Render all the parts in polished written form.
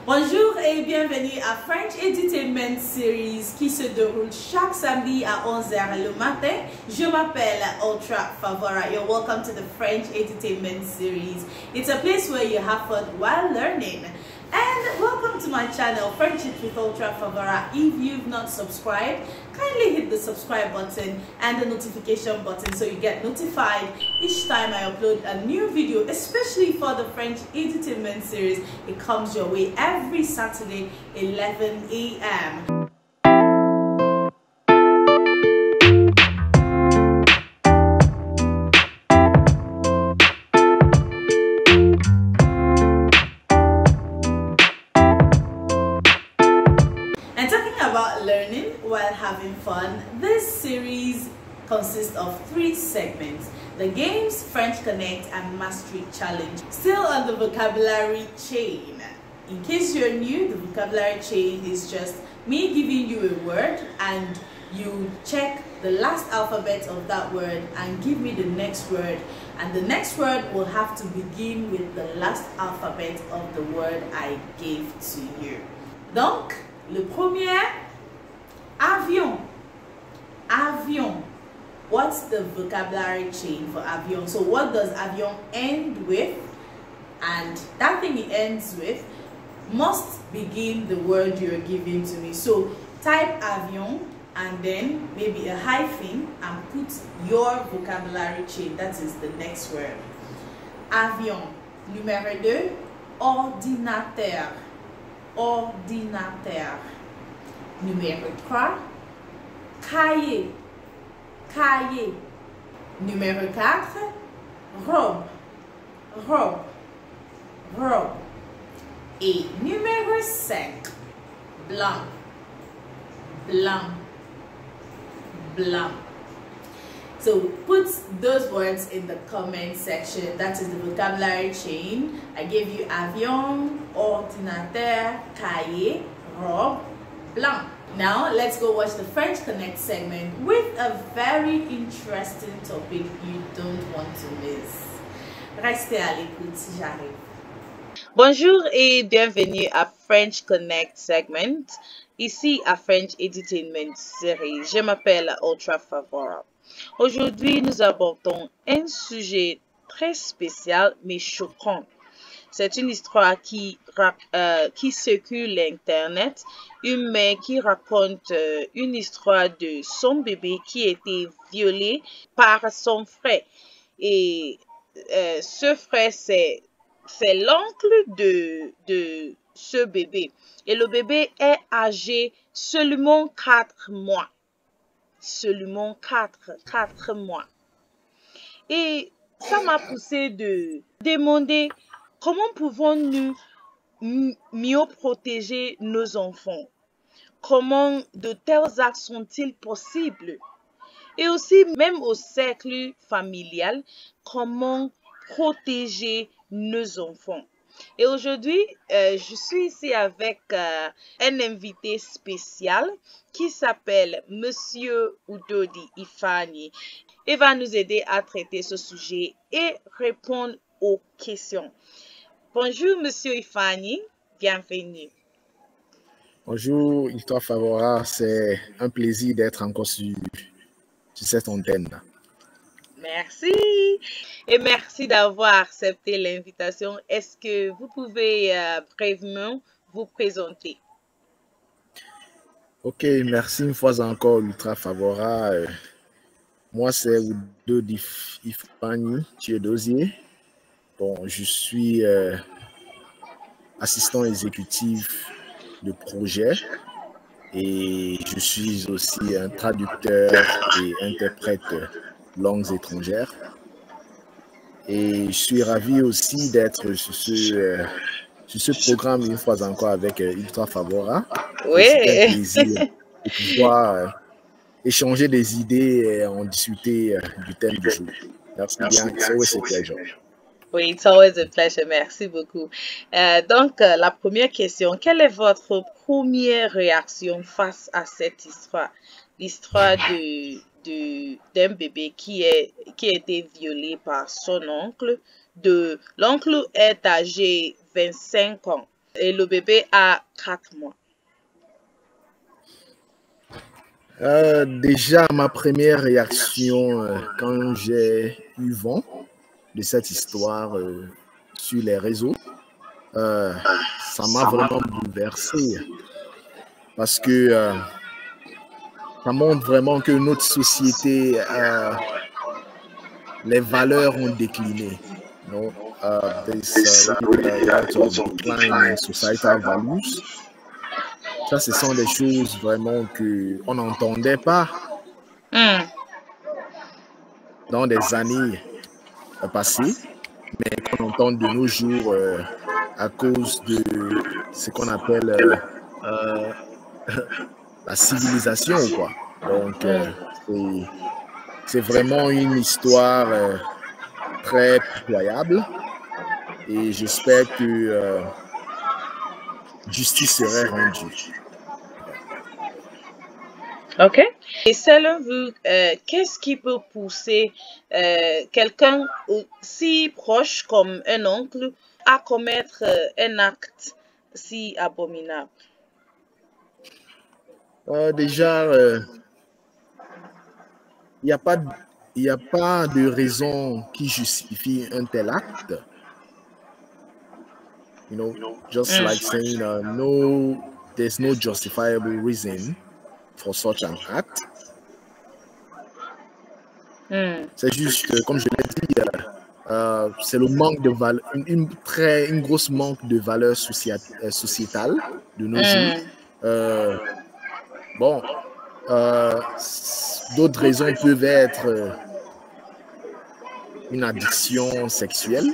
Bonjour et bienvenue à French Edutainment Series qui se déroule chaque samedi à 11h le matin. Je m'appelle Ultra Favora. You're welcome to the French Edutainment Series. It's a place where you have fun while learning. And welcome to my channel, French It with Ultra Favora. If you've not subscribed, kindly hit the subscribe button and the notification button so you get notified each time I upload a new video, especially for the French Edutainment Series. It comes your way every Saturday, 11 a.m. And talking about learning while having fun, this series consists of 3 segments: the games, French Connect, and Mastery Challenge. Still on the vocabulary chain. In case you're new, the vocabulary chain is just me giving you a word and you check the last alphabet of that word and give me the next word, and the next word will have to begin with the last alphabet of the word I gave to you. Donc, le premier, avion. Avion. What's the vocabulary chain for avion? So what does avion end with? And that thing it ends with must begin the word you're giving to me. So type avion and then maybe a hyphen and put your vocabulary chain. That is the next word. Avion. Numéro 2, ordinateur. Ordinateur. Numéro 3, cahier. Cahier. Numéro 4, robe. Robe. Robe. Et numéro 5, blanc. Blanc. Blanc. So put those words in the comment section. That is the vocabulary chain. I gave you avion, ordinateur, cahier, robe, blanc. Now let's go watch the French Connect segment with a very interesting topic you don't want to miss. Restez à l'écoute, j'arrive. Bonjour et bienvenue à French Connect segment, ici à French Edutainment Series. Je m'appelle Ultra Favora. Aujourd'hui, nous abordons un sujet très spécial mais choquant. C'est une histoire qui secoue l'Internet, une mère qui raconte une histoire de son bébé qui a été violé par son frère. Et ce frère, c'est l'oncle de ce bébé. Et le bébé est âgé seulement 4 mois. Seulement 4 mois. Et ça m'a poussé de demander comment pouvons-nous mieux protéger nos enfants? Comment de tels actes sont-ils possibles? Et aussi, même au cercle familial, comment protéger nos enfants? Et aujourd'hui, je suis ici avec un invité spécial qui s'appelle Monsieur Udodi Ifani. Il va nous aider à traiter ce sujet et répondre aux questions. Bonjour, Monsieur Ifani, bienvenue. Bonjour, Ultra Favora, c'est un plaisir d'être encore sur cette antenne. Merci et merci d'avoir accepté l'invitation. Est-ce que vous pouvez brièvement vous présenter? Ok, merci une fois encore, Ultra Favora. Moi, c'est Udodi Ifani Chiedosier. Bon, je suis assistant exécutif de projet et je suis aussi un traducteur et interprète langues étrangères. Et je suis ravi aussi d'être sur ce programme une fois encore avec Ultra Favora. Oui. C'est un plaisir de pouvoir échanger des idées et en discuter du thème du jour. Merci bien. It's always a pleasure. Oui, it's always a pleasure. Merci beaucoup. Donc, la première question, quelle est votre première réaction face à cette histoire? L'histoire d'un bébé qui a été violé par son oncle. L'oncle est âgé 25 ans. et le bébé a 4 mois. Déjà, ma première réaction quand j'ai eu vent de cette histoire sur les réseaux, ça m'a vraiment bouleversé parce que ça montre vraiment que notre société, les valeurs ont décliné. You know, there's a lot of decline in societal values. Ça, ce sont des choses vraiment qu'on n'entendait pas dans des années passées, mais qu'on entend de nos jours à cause de ce qu'on appelle la civilisation, quoi. Donc, c'est vraiment une histoire très pitoyable et j'espère que justice serait rendue. OK. Et selon vous, qu'est-ce qui peut pousser quelqu'un si proche comme un oncle à commettre un acte si abominable? Déjà, il n'y a pas de raison qui justifie un tel acte. You know, just like saying no, there's no justifiable reason for such an act. C'est juste, comme je l'ai dit, c'est le manque de valeur, une grosse manque de valeur sociétale de nos jours. Bon, d'autres raisons peuvent être une addiction sexuelle,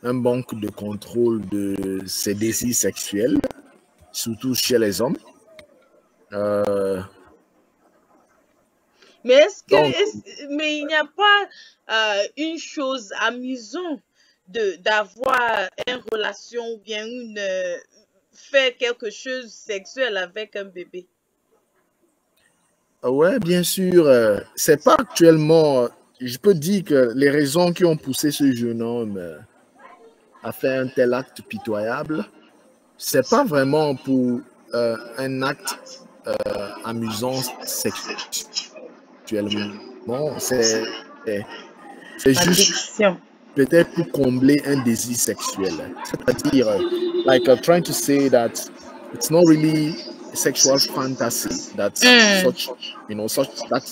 un manque de contrôle de ses désirs sexuels, surtout chez les hommes. Mais mais il n'y a pas une chose amusante d'avoir une relation ou bien faire quelque chose sexuel avec un bébé? Ouais, bien sûr. C'est pas actuellement. Je peux dire que les raisons qui ont poussé ce jeune homme à faire un tel acte pitoyable, c'est pas vraiment pour un acte amusant sexuellement. C'est juste peut-être pour combler un désir sexuel. C'est-à-dire, like trying to say that it's not really a sexual fantasy that that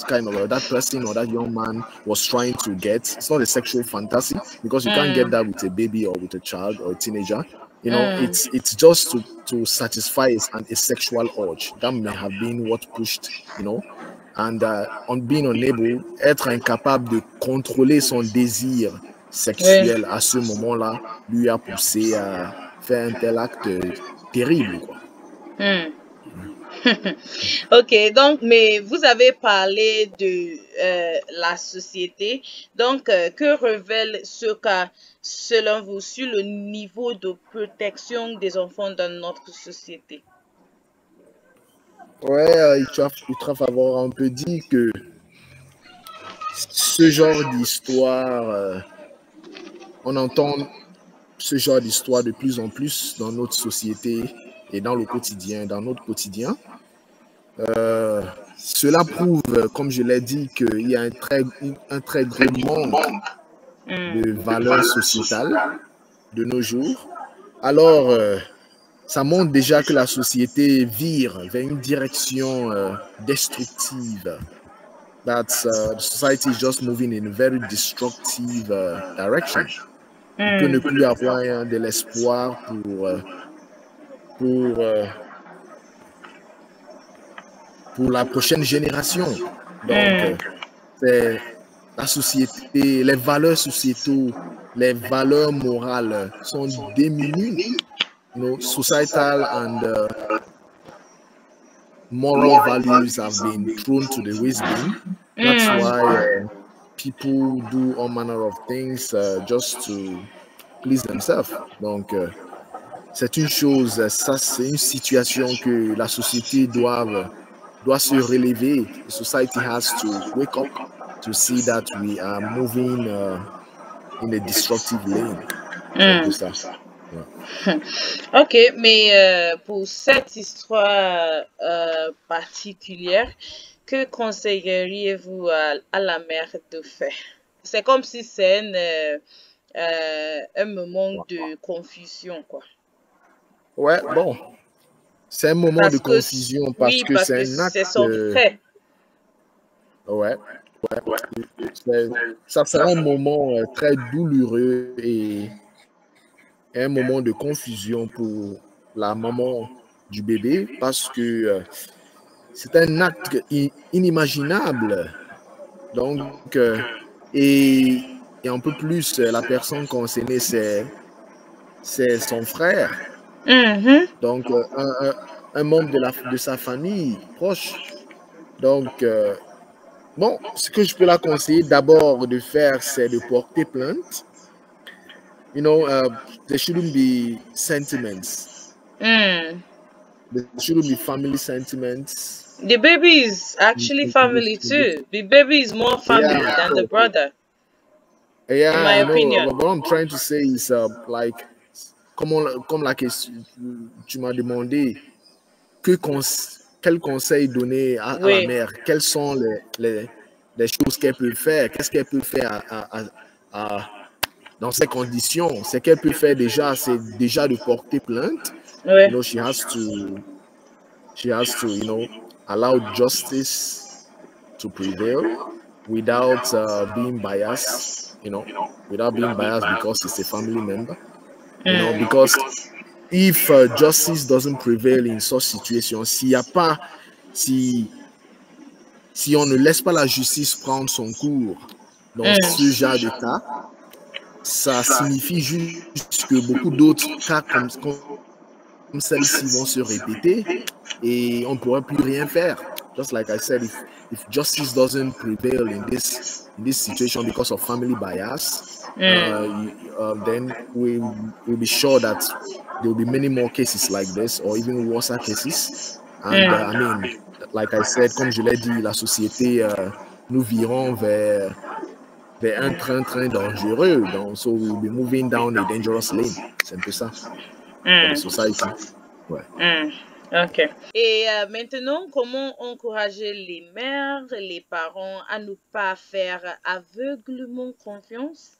kind of that person or that young man was trying to get. It's not a sexual fantasy because you can't get that with a baby or with a child or a teenager. You know, it's just to satisfy a sexual urge. That may have been what pushed, you know, and on being unable, être incapable de contrôler son désir sexuel à ce moment-là, lui a poussé à faire un tel acte terrible, quoi. OK, donc, mais vous avez parlé de la société. Donc, que révèle ce cas, selon vous, sur le niveau de protection des enfants dans notre société? Ouais, Ultrafavor, on peut dire que ce genre d'histoire, on entend ce genre d'histoire de plus en plus dans notre société et dans le quotidien, dans notre quotidien. Cela prouve, comme je l'ai dit, qu'il y a un très gros manque de valeurs sociétales de nos jours. Alors, ça montre déjà que la société vire vers une direction destructive. The society is just moving in a very destructive direction. Il peut ne plus avoir de l'espoir pour la prochaine génération. Donc, c'est la société, les valeurs sociétaux, les valeurs morales sont diminuées. You know, societal and moral values have been thrown to the waste bin. That's why people do all manner of things just to please themselves. Donc, c'est une chose, ça c'est une situation que la société doit se relever. The society has to wake up to see that we are moving in a destructive lane. C'est un peu ça. Ouais. Ok, mais pour cette histoire particulière, que conseilleriez-vous à la mère de faire? C'est comme si c'est un moment de confusion, quoi. Ouais, bon, c'est un moment de Parce que, confusion parce oui, que parce c'est que un c'est acte. son frère. Ouais, c'est- ça sera un moment très douloureux et un moment de confusion pour la maman du bébé parce que c'est un acte inimaginable. Donc, et un peu plus, la personne concernée, c'est son frère. Mhm. Donc, un membre de sa famille proche. Donc, bon, ce que je peux la conseiller d'abord de faire, c'est de porter plainte. You know, there shouldn't be sentiments. Mm. There shouldn't be family sentiments. The baby is actually family too. The baby is more family Yeah, than the so, brother, in my yeah, you know, opinion. what I'm trying to say is, like, comme la question, tu m'as demandé, quel conseil donner à la Oui, mère? Quelles sont les choses qu'elle peut faire? Qu'est-ce qu'elle peut faire dans ces conditions? Ce qu'elle peut faire déjà, c'est déjà de porter plainte. oui. You know, she has to, you know, allow justice to prevail without being biased, you know, without being biased because it's a family member, you know, Mm. because if justice doesn't prevail in such situations, s'il y a pas, si on ne laisse pas la justice prendre son cours dans ce Mm. genre de cas, ça signifie juste que beaucoup d'autres cas comme celle-ci vont se répéter et on ne pourra plus rien faire. Just like I said, if justice doesn't prevail in this situation because of family bias, Mm. then we'll be sure that there will be many more cases like this or even worse cases. And I Mm. mean, like I said, comme je l'ai dit, la société, nous virons vers un train dangereux. Donc, so we'll be moving down a dangerous lane. C'est un peu ça for the Mm. society. Ouais. Mm. Ok. Et maintenant, comment encourager les mères, les parents à ne pas faire aveuglement confiance,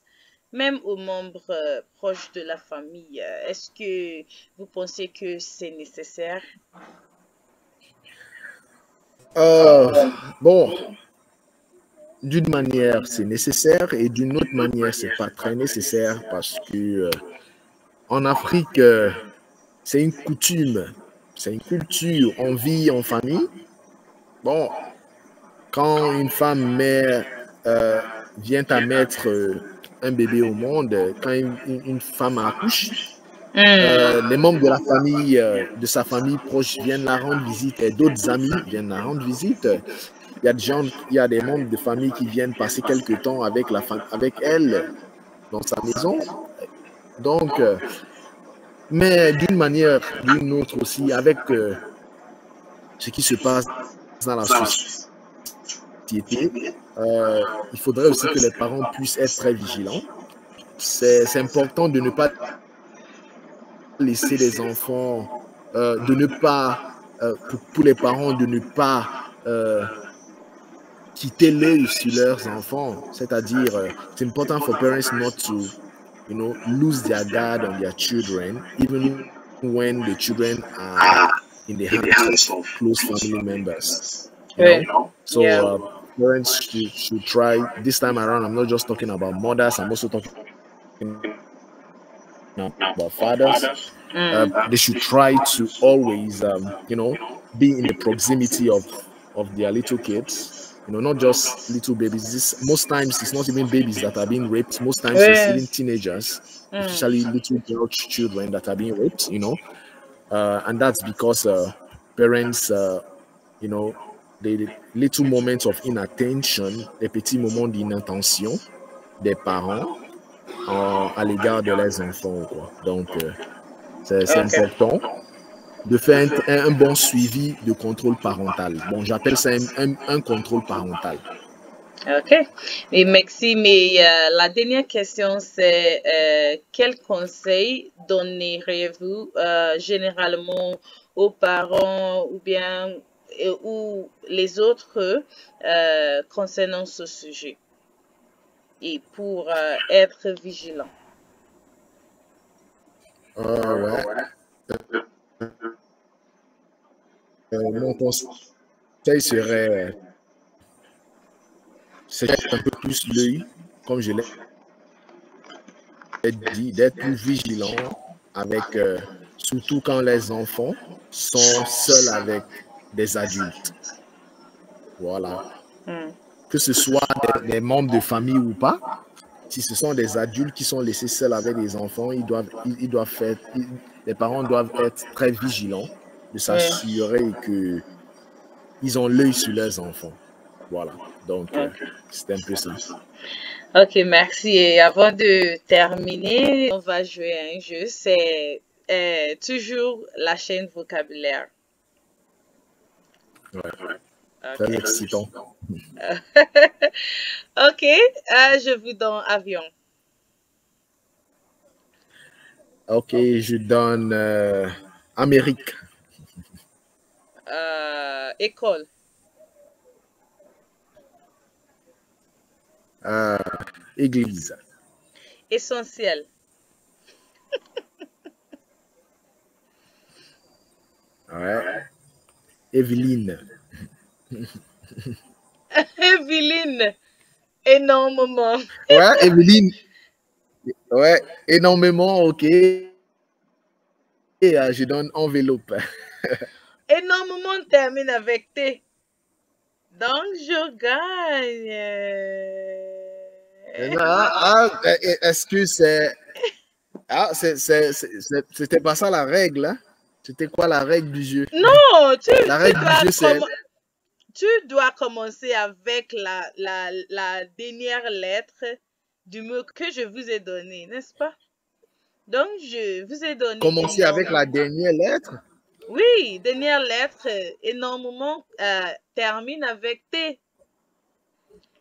même aux membres proches de la famille? Est-ce que vous pensez que c'est nécessaire? Bon, d'une manière, c'est nécessaire et d'une autre manière, c'est pas très nécessaire parce que en Afrique, c'est une coutume, c'est une culture. On vit en famille. Bon, quand une femme mère vient à mettre un bébé au monde, quand une femme accouche, les membres de la famille, de sa famille proche viennent la rendre visite et d'autres amis viennent la rendre visite. Il y a des membres de famille qui viennent passer quelques temps avec elle dans sa maison. Donc, mais d'une manière, d'une autre aussi, avec ce qui se passe dans la société, il faudrait aussi que les parents puissent être très vigilants. C'est important de ne pas laisser les enfants, de ne pas, pour les parents, de ne pas quitter l'œil sur leurs enfants. C'est-à-dire, it's important for parents not to, you know, lose their guard on their children, even when the children are in the hands of close family members. You Oui. know, so Yeah. parents should try this time around. I'm not just talking about mothers. I'm also talking about fathers. They should try to always, you know, be in the proximity of their little kids. You know, not just little babies. Most times, it's not even babies that are being raped. Most times, it's Oui. even teenagers, especially little girl children that are being raped. You know, and that's because parents, you know, the little moments of inattention, les petits moments d'inattention des parents à l'égard de leurs enfants, quoi. Donc, c'est Okay. important de faire un bon suivi de contrôle parental. Bon, j'appelle ça un contrôle parental. Ok. Et merci. Mais la dernière question, c'est quel conseil donneriez-vous généralement aux parents ou bien ou les autres concernant ce sujet et pour être vigilant? Ouais. Mon conseil serait c'est un peu plus l'œil, comme je l'ai dit, d'être plus vigilant avec, surtout quand les enfants sont seuls avec des adultes. Voilà. Hmm. Que ce soit des membres de famille ou pas, si ce sont des adultes qui sont laissés seuls avec des enfants, les parents doivent être très vigilants de Ouais. s'assurer qu'ils ont l'œil sur leurs enfants. Voilà. Donc, Ok. c'est un peu ça. Ok, merci. Et avant de terminer, on va jouer à un jeu. C'est toujours la chaîne vocabulaire. Ouais. Ok. Très excitant. Ok, je vous donne avion. Ok, je donne Amérique. École. Église. Essentiel. Ouais. Evelyne. Evelyne. Énormément. Ouais, Evelyne. Ouais, énormément, ok. Et je donne enveloppe. Énormément termine avec T. Donc, je gagne. Est-ce que c'est... Ah, c'était pas ça la règle, hein? C'était quoi la règle du jeu? Non, La règle du jeu, c'est... tu dois commencer avec la dernière lettre du mot que je vous ai donné, n'est-ce pas? Donc, je vous ai donné Commencer avec la énormément. dernière lettre? Oui, dernière lettre, énormément, termine avec T.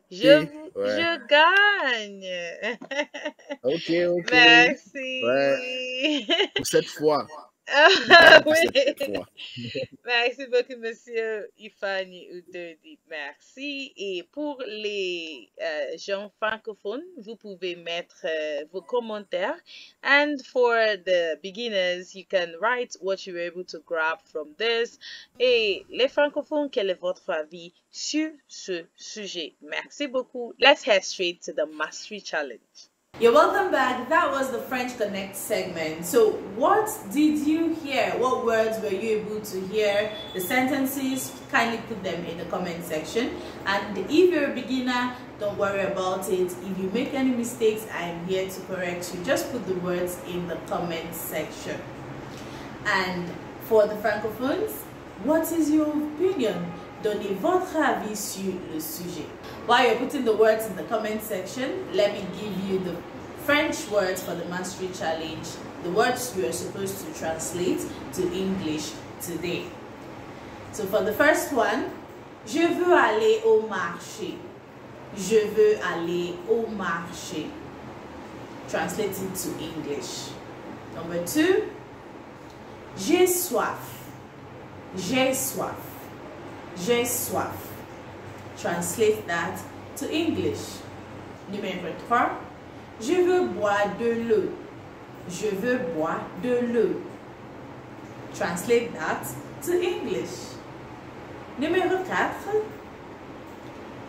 Ouais. Je gagne. Ok. Merci. Ouais. Pour cette fois. Pour Oui. cette fois. Merci beaucoup, Monsieur Ifani Udodi. Merci. Et pour les gens francophones, vous pouvez mettre vos commentaires. And for the beginners, you can write what you were able to grab from this. Et les francophones, quel est votre avis sur ce sujet? Merci beaucoup. Let's head straight to the Mastery Challenge. You're welcome back. That was the French Connect segment. So what did you hear? What words were you able to hear? The sentences, kindly put them in the comment section. And if you're a beginner, don't worry about it. If you make any mistakes, I am here to correct you. Just put the words in the comment section. And for the francophones, what is your opinion? Donnez votre avis sur le sujet. While you're putting the words in the comment section, let me give you the French words for the Mastery Challenge, the words you are supposed to translate to English today. So for the first one, je veux aller au marché. Je veux aller au marché. Translate it to English. Number 2, j'ai soif. J'ai soif. J'ai soif. Translate that to English. Numéro 3. Je veux boire de l'eau. Je veux boire de l'eau. Translate that to English. Numéro 4.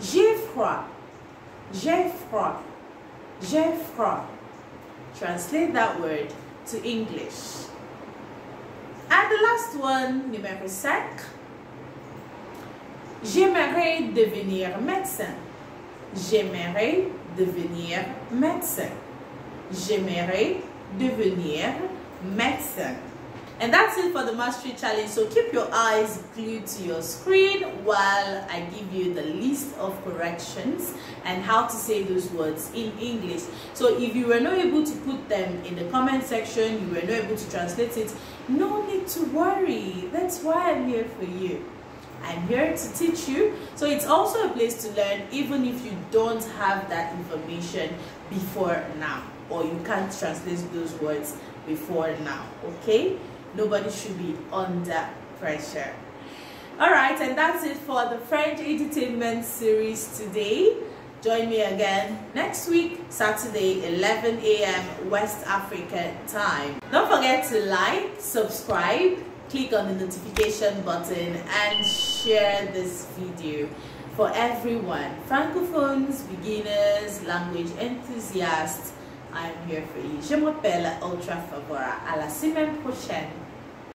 J'ai froid. J'ai froid. J'ai froid. Translate that word to English. And the last one, numéro 5. J'aimerais devenir médecin. J'aimerais devenir médecin. J'aimerais devenir médecin. And that's it for the Mastery Challenge. So keep your eyes glued to your screen while I give you the list of corrections and how to say those words in English. So if you were not able to put them in the comment section, you were not able to translate it, no need to worry. That's why I'm here for you. I'm here to teach you. So it's also a place to learn even if you don't have that information before now, or you can't translate those words before now, okay? Nobody should be under pressure. Alright, and that's it for the French Edutainment series today. Join me again next week, Saturday, 11 a.m. West African time. Don't forget to like, subscribe, click on the notification button, and share this video for everyone. Francophones, beginners, language enthusiasts, I'm here for you. Je m'appelle Ultra Favora. À la semaine prochaine.